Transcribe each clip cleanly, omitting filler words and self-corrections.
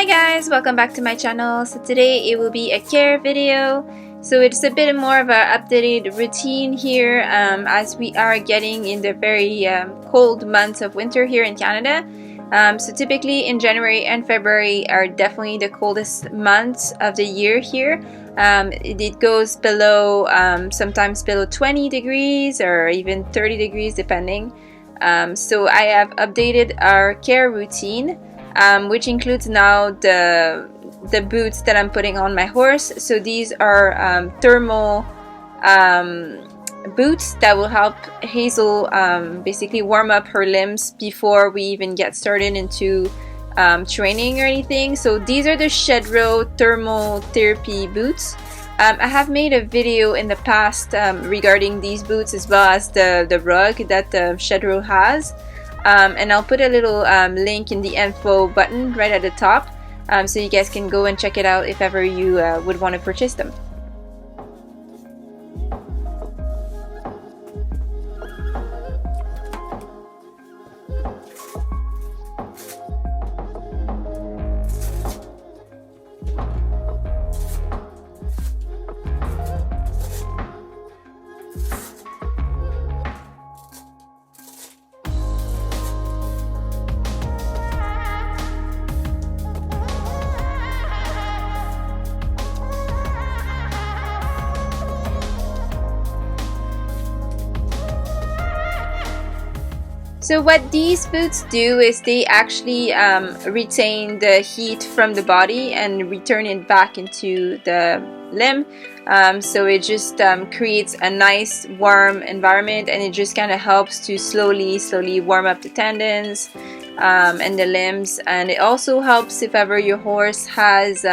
Hi guys, welcome back to my channel. So today it will be a care video. So it's a bit more of an updated routine here as we are getting in the very cold months of winter here in Canada. So typically in January and February are definitely the coldest months of the year here. It goes below, sometimes below 20 degrees or even 30 degrees depending. So I have updated our care routine. Which includes now the boots that I'm putting on my horse. So these are thermal boots that will help Hazel basically warm up her limbs before we even get started into training or anything. So these are the Shedrow thermal therapy boots. I have made a video in the past regarding these boots as well as the rug that the Shedrow has. And I'll put a little link in the info button right at the top so you guys can go and check it out if ever you would want to purchase them. So what these boots do is they actually retain the heat from the body and return it back into the limb. So it just creates a nice warm environment, and it just kind of helps to slowly warm up the tendons and the limbs. And it also helps if ever your horse has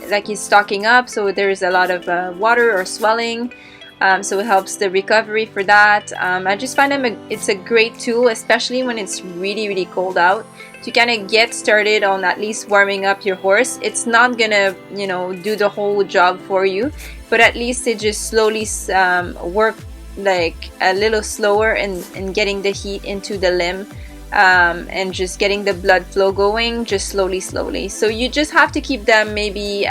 like he's stocking up, so there's a lot of water or swelling. So it helps the recovery for that. I just find it's a great tool, especially when it's really cold out, to kind of get started on at least warming up your horse. It's not gonna, you know, do the whole job for you, but at least it just slowly work like a little slower in getting the heat into the limb and just getting the blood flow going just slowly. So you just have to keep them maybe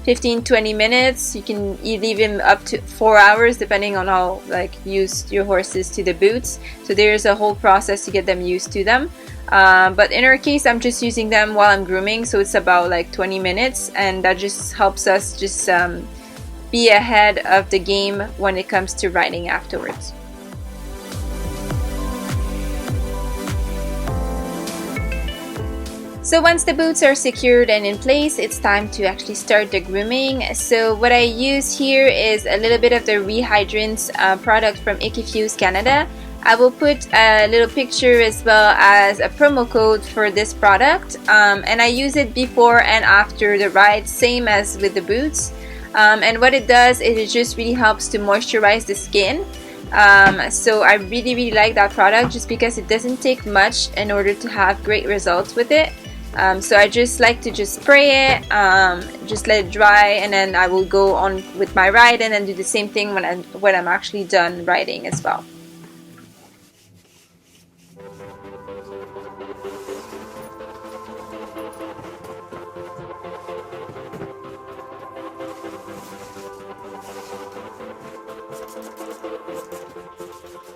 15-20 minutes. You can leave him up to 4 hours depending on how like used your horse is to the boots. So there's a whole process to get them used to them. But in our case, I'm just using them while I'm grooming, so it's about like 20 minutes, and that just helps us just be ahead of the game when it comes to riding afterwards. So once the boots are secured and in place, it's time to actually start the grooming. So what I use here is a little bit of the Rehydrants product from Ecifuse Canada. I will put a little picture as well as a promo code for this product, and I use it before and after the ride, same as with the boots. And what it does is it just really helps to moisturize the skin. So I really like that product just because it doesn't take much in order to have great results with it. So I just like to just spray it, just let it dry, and then I will go on with my ride and then do the same thing when I'm actually done riding as well.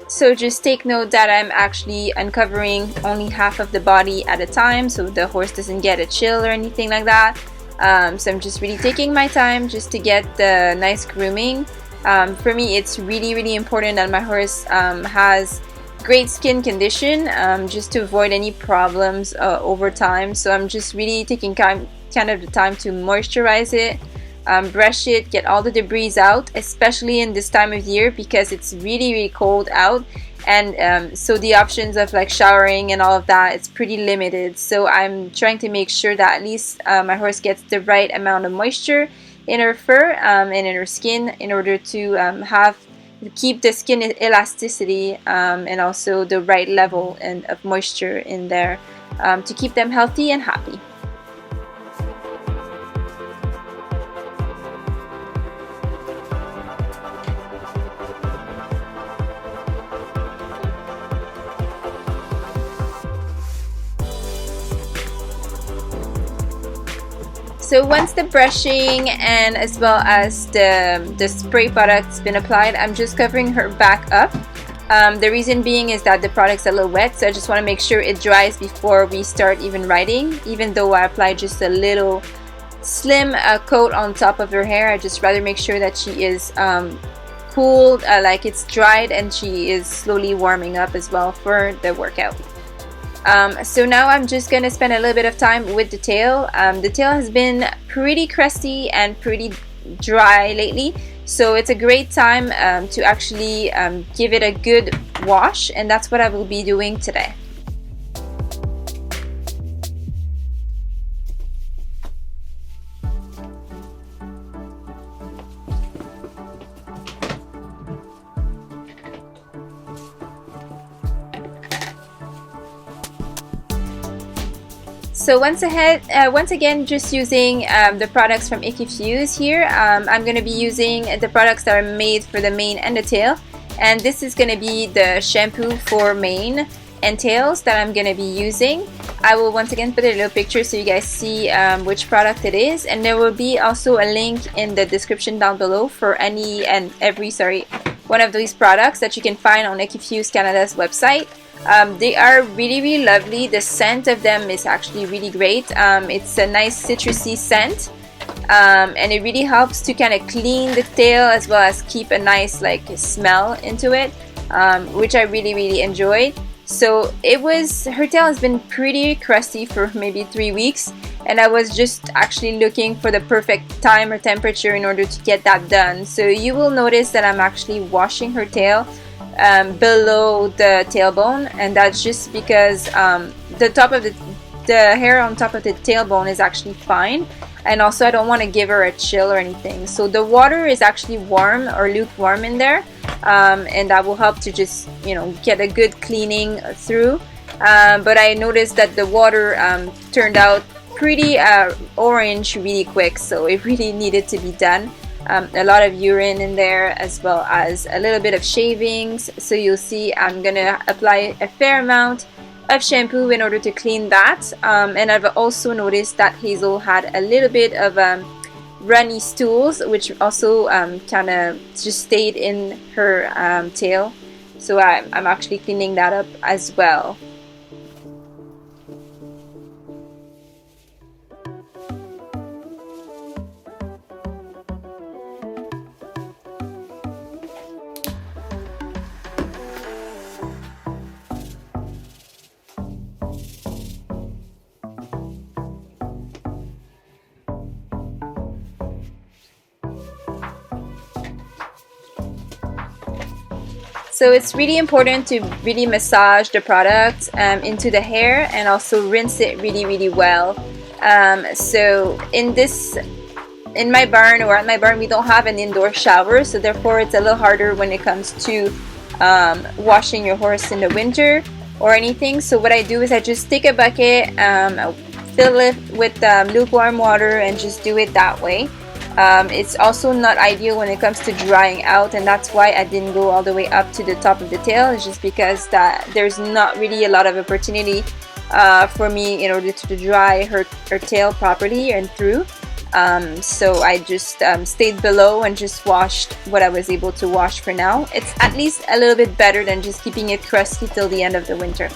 So just take note that I'm actually uncovering only half of the body at a time, so the horse doesn't get a chill or anything like that. So I'm just really taking my time just to get the nice grooming. For me, it's really important that my horse has great skin condition, just to avoid any problems over time. So I'm just really taking kind of the time to moisturize it, brush it, get all the debris out, especially in this time of year because it's really cold out, and so the options of like showering and all of that, it's pretty limited. So I'm trying to make sure that at least my horse gets the right amount of moisture in her fur and in her skin in order to keep the skin elasticity and also the right level of moisture in there to keep them healthy and happy. So once the brushing and as well as the spray product's been applied, I'm just covering her back up. The reason being is that the product's a little wet, so I just want to make sure it dries before we start even riding. Even though I applied just a little slim coat on top of her hair, I just rather make sure that she is cooled, like it's dried, and she is slowly warming up as well for the workout. So now I'm just gonna spend a little bit of time with the tail. The tail has been pretty crusty and pretty dry lately, so it's a great time to actually give it a good wash, and that's what I will be doing today. So once again, just using the products from Icky Fuse here. I'm going to be using the products that are made for the mane and the tail. And this is going to be the shampoo for mane and tails that I'm going to be using. I will once again put a little picture so you guys see which product it is. And there will be also a link in the description down below for any and every, one of these products that you can find on Icky Fuse Canada's website. They are really lovely. The scent of them is actually really great. It's a nice citrusy scent, and it really helps to kind of clean the tail as well as keep a nice smell into it, which I really enjoyed. So her tail has been pretty crusty for maybe 3 weeks, and I was just actually looking for the perfect time or temperature in order to get that done. So you will notice that I'm actually washing her tail below the tailbone, and that's just because the hair on top of the tailbone is actually fine, and also I don't want to give her a chill or anything. So the water is actually warm or lukewarm in there, and that will help to just get a good cleaning through. But I noticed that the water turned out pretty orange really quick, so it really needed to be done. A lot of urine in there as well as a little bit of shavings, so you'll see I'm gonna apply a fair amount of shampoo in order to clean that. And I've also noticed that Hazel had a little bit of runny stools, which also kind of just stayed in her tail, so I'm actually cleaning that up as well. So it's really important to really massage the product into the hair and also rinse it really well. So in my barn, or at my barn, we don't have an indoor shower, so therefore it's a little harder when it comes to washing your horse in the winter or anything. So what I do is I just take a bucket, fill it with lukewarm water, and just do it that way. It's also not ideal when it comes to drying out, and that's why I didn't go all the way up to the top of the tail. It's just because there's not really a lot of opportunity for me in order to dry her tail properly and through. So I just stayed below and just washed what I was able to wash for now. It's at least a little bit better than just keeping it crusty till the end of the winter.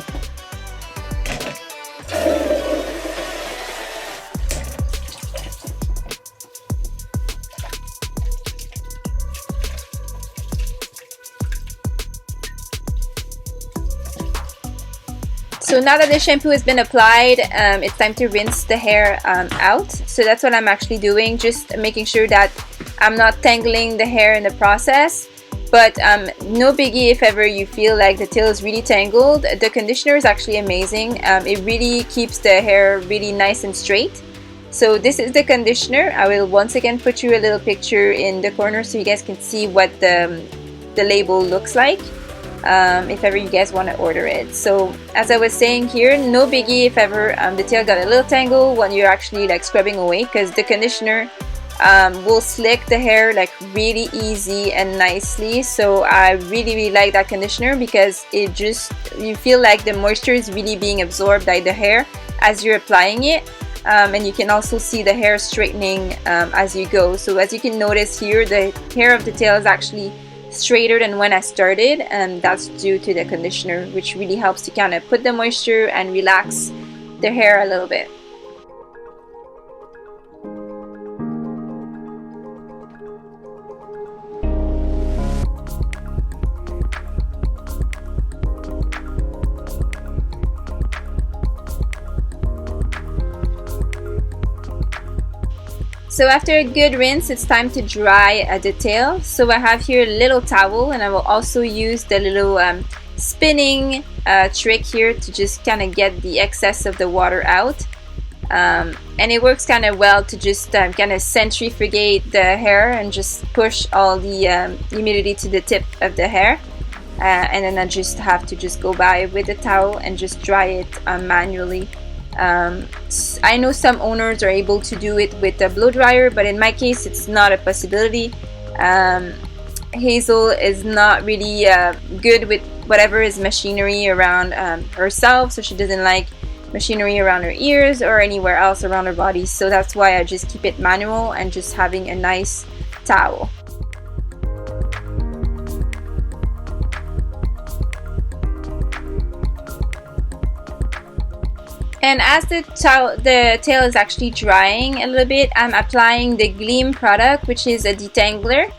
So now that the shampoo has been applied, it's time to rinse the hair out. So that's what I'm actually doing, just making sure that I'm not tangling the hair in the process. But no biggie if ever you feel like the tail is really tangled. The conditioner is actually amazing. It really keeps the hair really nice and straight. So this is the conditioner. I will once again put you a little picture in the corner so you guys can see what the label looks like. If ever you guys want to order it. So as I was saying here, no biggie if ever the tail got a little tangled when you're actually scrubbing away, because the conditioner will slick the hair really easy and nicely. So I really like that conditioner, because you feel like the moisture is really being absorbed by the hair as you're applying it. and you can also see the hair straightening as you go. So as you can notice here, the hair of the tail is actually straighter than when I started, and that's due to the conditioner, which really helps to kind of put the moisture and relax the hair a little bit. So after a good rinse, it's time to dry the tail. So I have here a little towel, and I will also use the little spinning trick here to just kind of get the excess of the water out. And it works kind of well to just kind of centrifugate the hair and just push all the humidity to the tip of the hair. And then I just have to just go by with the towel and just dry it manually. I know some owners are able to do it with a blow dryer, but in my case it's not a possibility. Hazel is not really good with whatever is machinery around herself, so she doesn't like machinery around her ears or anywhere else around her body, so that's why I just keep it manual and just having a nice towel. And as the tail is actually drying a little bit, I'm applying the Gleam product, which is a detangler,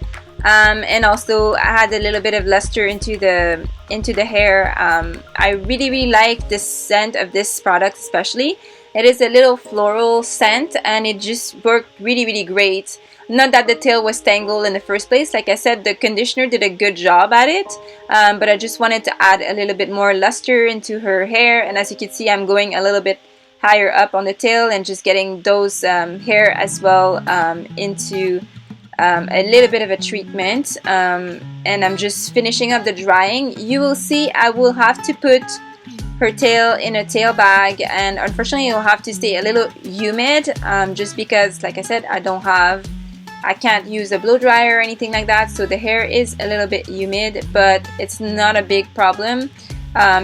and also add a little bit of luster into the hair. I really like the scent of this product, especially. It is a little floral scent, and it just worked really great. Not that the tail was tangled in the first place. Like I said, the conditioner did a good job at it, but I just wanted to add a little bit more luster into her hair. And as you can see, I'm going a little bit higher up on the tail and just getting those hair as well into a little bit of a treatment. And I'm just finishing up the drying. You will see I will have to put her tail in a tail bag, and unfortunately it'll have to stay a little humid, just because, like I said, I can't use a blow dryer or anything like that, so the hair is a little bit humid, but it's not a big problem,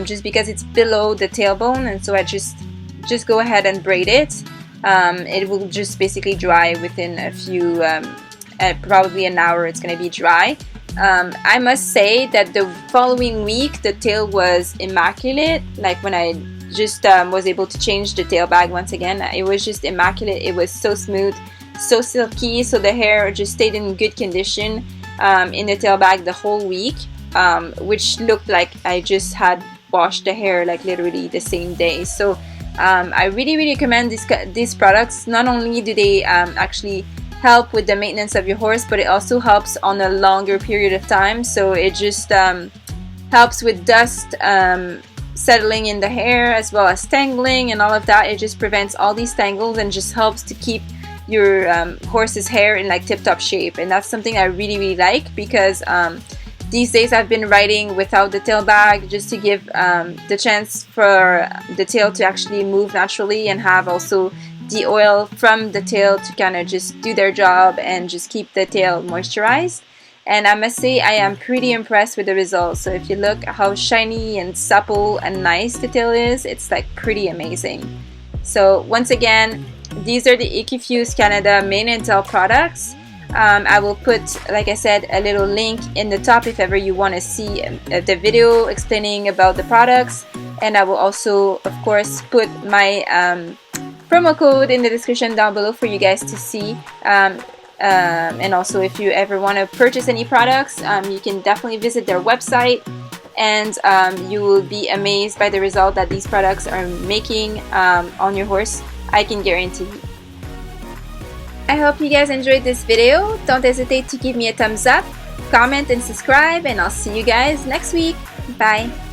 just because it's below the tailbone, and so I just go ahead and braid it. It will just basically dry within a few, probably an hour it's going to be dry. I must say that the following week the tail was immaculate. Like when I just was able to change the tail bag once again, it was just immaculate. It was so smooth, so silky, so the hair just stayed in good condition in the tail bag the whole week, which looked like I just had washed the hair like literally the same day. So I really recommend these products. Not only do they actually help with the maintenance of your horse, but it also helps on a longer period of time. So it just helps with dust settling in the hair, as well as tangling and all of that. It just prevents all these tangles and just helps to keep your horse's hair in like tip-top shape. And that's something I really like, because these days I've been riding without the tail bag, just to give the chance for the tail to actually move naturally and have also the oil from the tail to kind of just do their job and just keep the tail moisturized. And I must say I am pretty impressed with the results. So if you look how shiny and supple and nice the tail is, it's like pretty amazing. So once again, these are the Equifuse Canada mane and tail products. I will put, like I said, a little link in the top if ever you want to see the video explaining about the products. And I will also, of course, put my promo code in the description down below for you guys to see. And also, if you ever want to purchase any products, you can definitely visit their website, and you will be amazed by the result that these products are making on your horse. I can guarantee you. I hope you guys enjoyed this video. Don't hesitate to give me a thumbs up, comment and subscribe, and I'll see you guys next week. Bye!